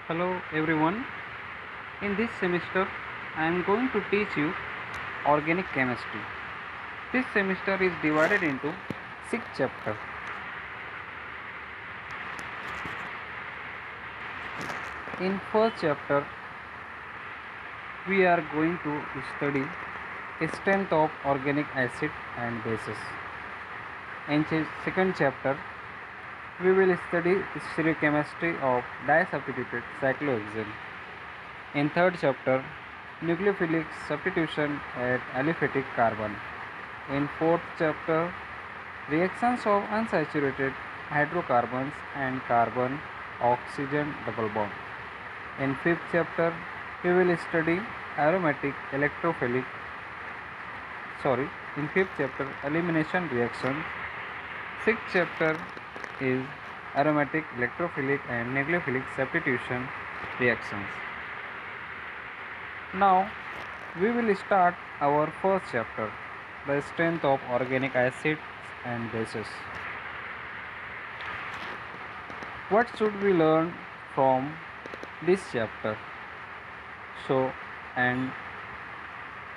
Hello everyone. In this semester, I am going to teach you organic chemistry. This semester is divided into 6 chapters. In first chapter, we are going to study strength of organic acid and bases. In second chapter, we will study stereochemistry of disubstituted cyclohexane. In third chapter, nucleophilic substitution at aliphatic carbon. In fourth chapter, reactions of unsaturated hydrocarbons and carbon oxygen double bond. In fifth chapter, we will study aromatic electrophilic sorry in fifth chapter elimination reaction. Sixth chapter is aromatic electrophilic and nucleophilic substitution reactions. Now we will start our first chapter, the strength of organic acids and bases. What should we learn from this chapter? So, and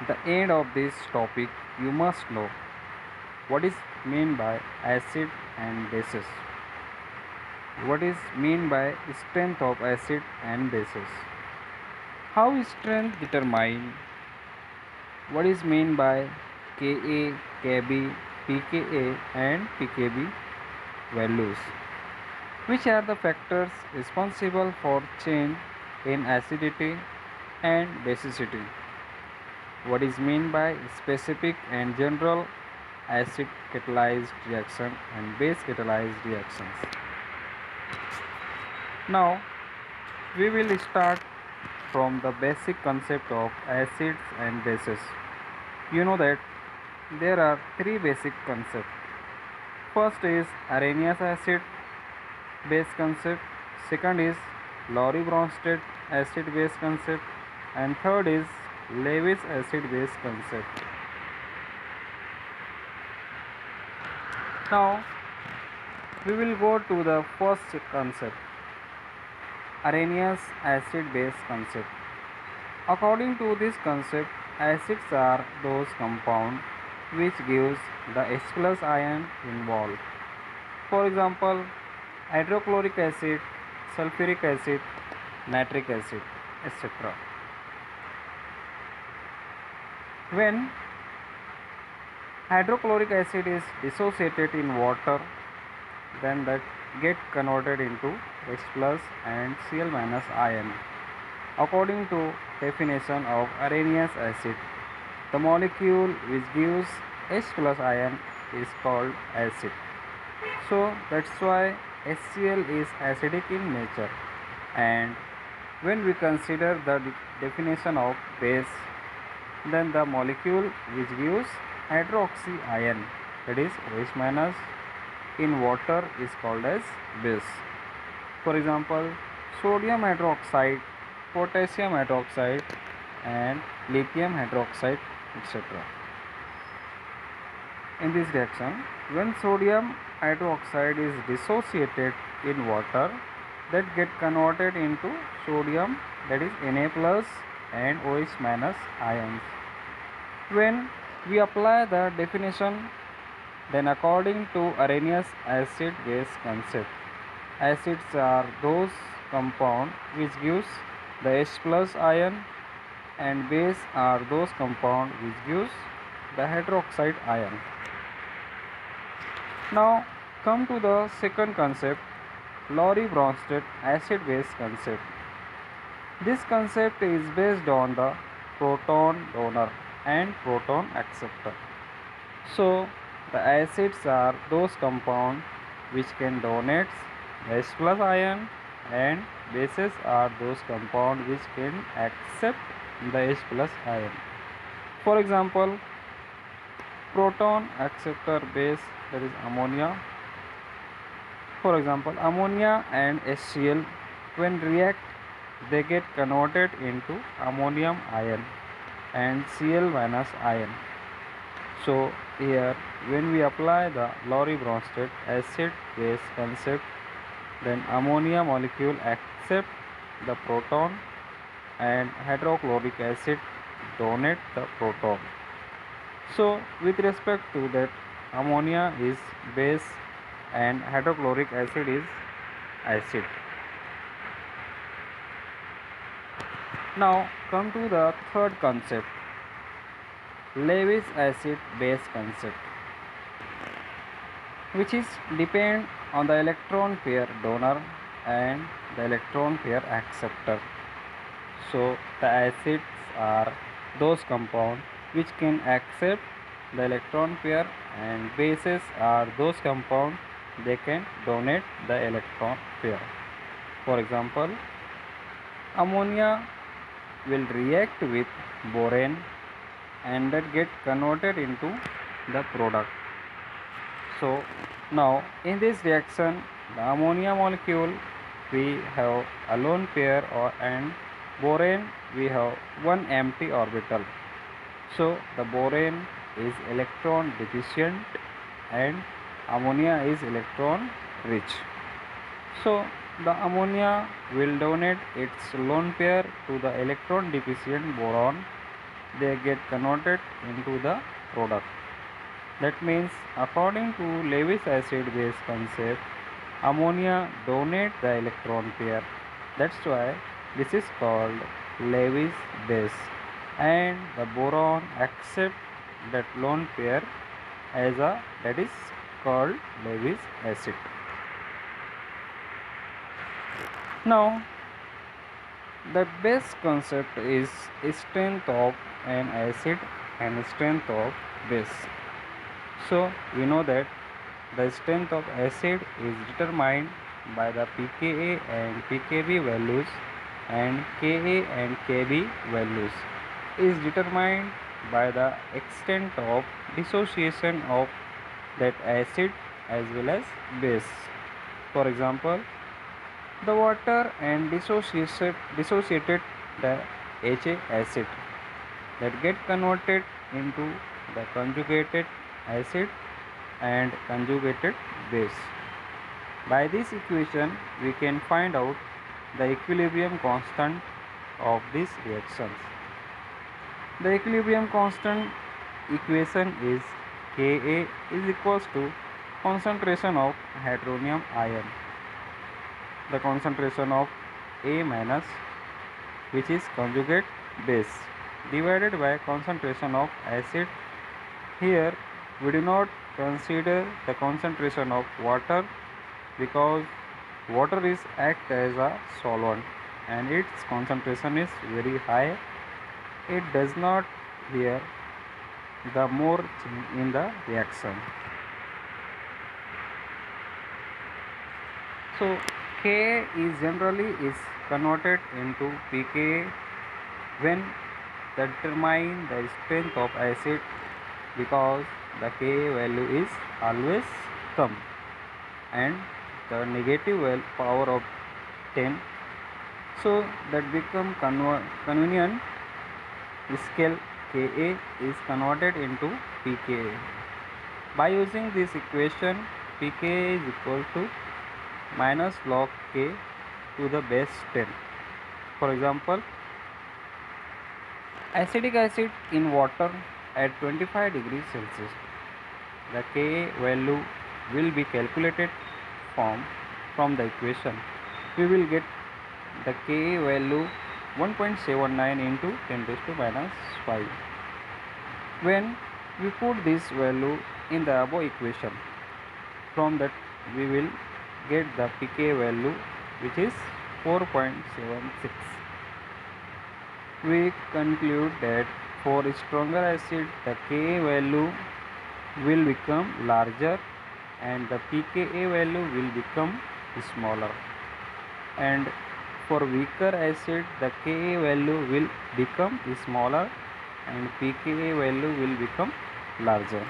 the end of this topic, you must know what is meant by acid and bases. What is mean by strength of acid and bases? How is strength determined? What is mean by Ka, Kb, pKa and pKb values? Which are the factors responsible for change in acidity and basicity? What is mean by specific and general acid catalyzed reaction and base catalyzed reactions? Now we will start from the basic concept of acids and bases. You know that there are three basic concepts. First is Arrhenius acid base concept, second is Lowry-Bronsted acid base concept, and third is Lewis acid base concept. Now we will go to the first concept, Arrhenius acid base concept. According to this concept, acids are those compounds which gives the H plus ion involved. For example, hydrochloric acid, sulfuric acid, nitric acid, etc. When hydrochloric acid is dissociated in water, then that get converted into H plus and Cl minus ion. According to definition of Arrhenius acid, the molecule which gives H plus ion is called acid. So that's why HCl is acidic in nature. And when we consider the definition of base, then the molecule which gives hydroxy ion, that is OH minus, in water is called as base. For example, sodium hydroxide, potassium hydroxide and lithium hydroxide, etc. In this reaction, when sodium hydroxide is dissociated in water, that get converted into sodium, that is Na plus and OH minus ions. When we apply the definition, then according to Arrhenius acid base concept, acids are those compounds which gives the H plus ion and base are those compounds which gives the hydroxide ion. Now come to the second concept, Lowry-Bronsted acid base concept. This concept is based on the proton donor and proton acceptor. So the acids are those compounds which can donate H plus ion and bases are those compounds which can accept the H plus ion. For example, proton acceptor base, that is ammonia. For example, ammonia and HCl when react, they get converted into ammonium ion and Cl minus ion. So here when we apply the Lowry-Bronsted acid base concept, then ammonia molecule accept the proton, and hydrochloric acid donate the proton. So with respect to that, ammonia is base and hydrochloric acid is acid. Now come to the third concept, Lewis acid base concept, which is depend on the electron pair donor and the electron pair acceptor. So the acids are those compounds which can accept the electron pair, and bases are those compounds they can donate the electron pair. For example, ammonia will react with borane and that get converted into the product. So now in this reaction, the ammonia molecule we have a lone pair and borane we have one empty orbital. So the borane is electron deficient and ammonia is electron rich. So the ammonia will donate its lone pair to the electron deficient boron. They get converted into the product. That means according to Lewis acid base concept, ammonia donate the electron pair. That's why this is called Lewis base, and the boron accept that lone pair as a, that is called Lewis acid. Now the base concept is strength of an acid and strength of base. So we know that the strength of acid is determined by the pKa and pKb values, and Ka and Kb values is determined by the extent of dissociation of that acid as well as base. For example, the water and dissociated the HA acid that get converted into the conjugated acid and conjugated base. By this equation we can find out the equilibrium constant of these reactions. The equilibrium constant equation is Ka is equals to concentration of hydronium ion, the concentration of A minus, which is conjugate base, divided by concentration of acid. Here we do not consider the concentration of water because water is act as a solvent and its concentration is very high. It does not bear the more change in the reaction. So Ka is generally is converted into pKa when determine the strength of acid, because the Ka value is always come and the negative power of 10. So that become convenient scale Ka is converted into pKa. By using this equation, pKa is equal to minus log K to the base 10. For example, acetic acid in water at 25 degrees Celsius, the Ka value will be calculated from the equation. We will get the Ka value 1.79 into 10 raised to minus 5. When we put this value in the above equation, from that we will get the pK value, which is 4.76. We conclude that for stronger acid the Ka value will become larger and the pKa value will become smaller, and for weaker acid the Ka value will become smaller and pKa value will become larger.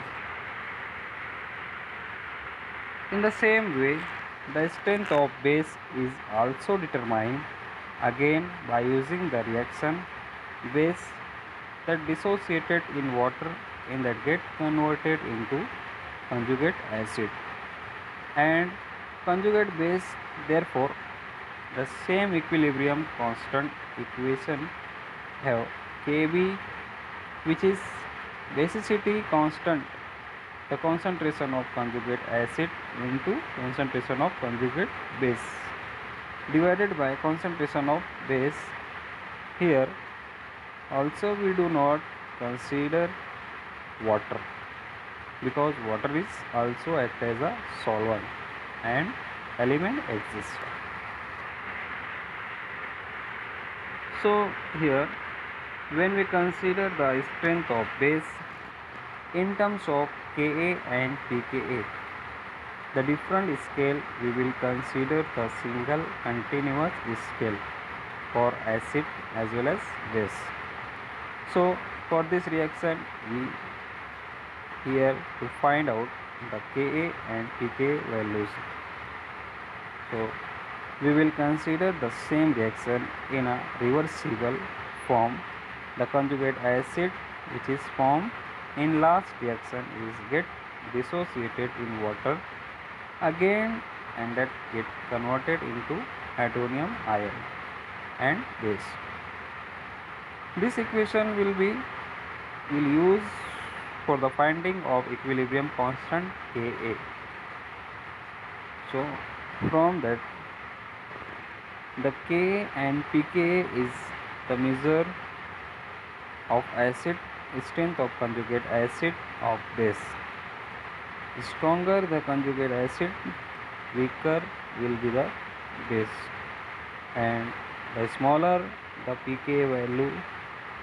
In the same way, the strength of base is also determined again by using the reaction base that dissociated in water and that get converted into conjugate acid, and conjugate base therefore The same equilibrium constant equation have Kb, which is basicity constant, the concentration of conjugate acid into concentration of conjugate base, divided by concentration of base. Here also we do not consider water, because water is also act as a solvent and element exists. So here, when we consider the strength of base in terms of Ka and pKa, the different scale we will consider the single continuous scale for acid as well as base. So for this reaction, we here to find out the Ka and pKa values. So we will consider the same reaction in a reversible form. The conjugate acid which is formed in last reaction is get dissociated in water again, and that get converted into hydronium ion and base. This equation will use for the finding of equilibrium constant Ka. So from that, the Ka and pKa is the measure of acid strength of conjugate acid of base. Stronger the conjugate acid, weaker will be the base, and the smaller the pKa value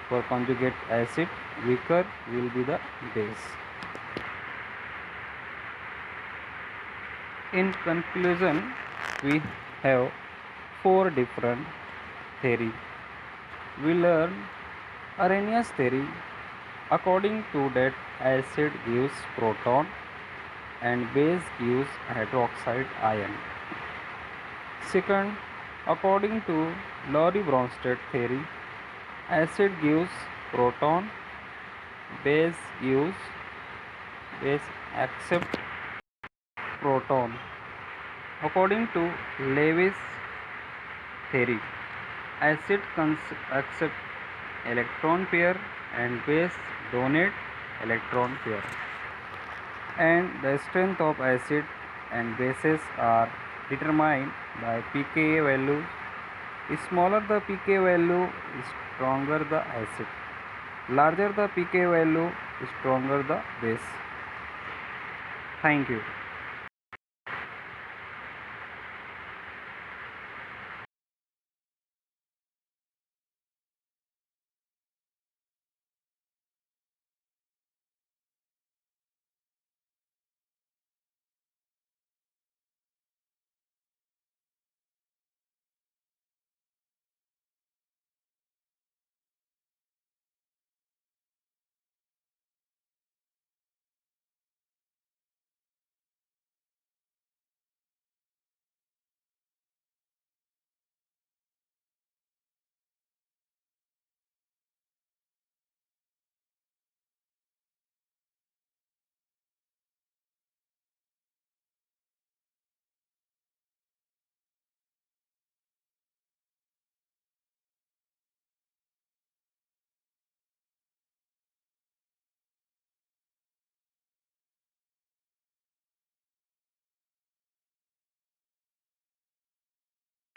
for conjugate acid, weaker will be the base. In conclusion, we have four different theory. We learn Arrhenius theory, according to that acid gives proton and base gives hydroxide ion. Second, according to Lowry-Bronsted theory, acid gives proton, base accept proton. According to Lewis theory, acid accept electron pair and base donate electron pair. And the strength of acid and bases are determined by pKa value. Smaller the pKa value, stronger the acid. Larger the pKa value, stronger the base. Thank you.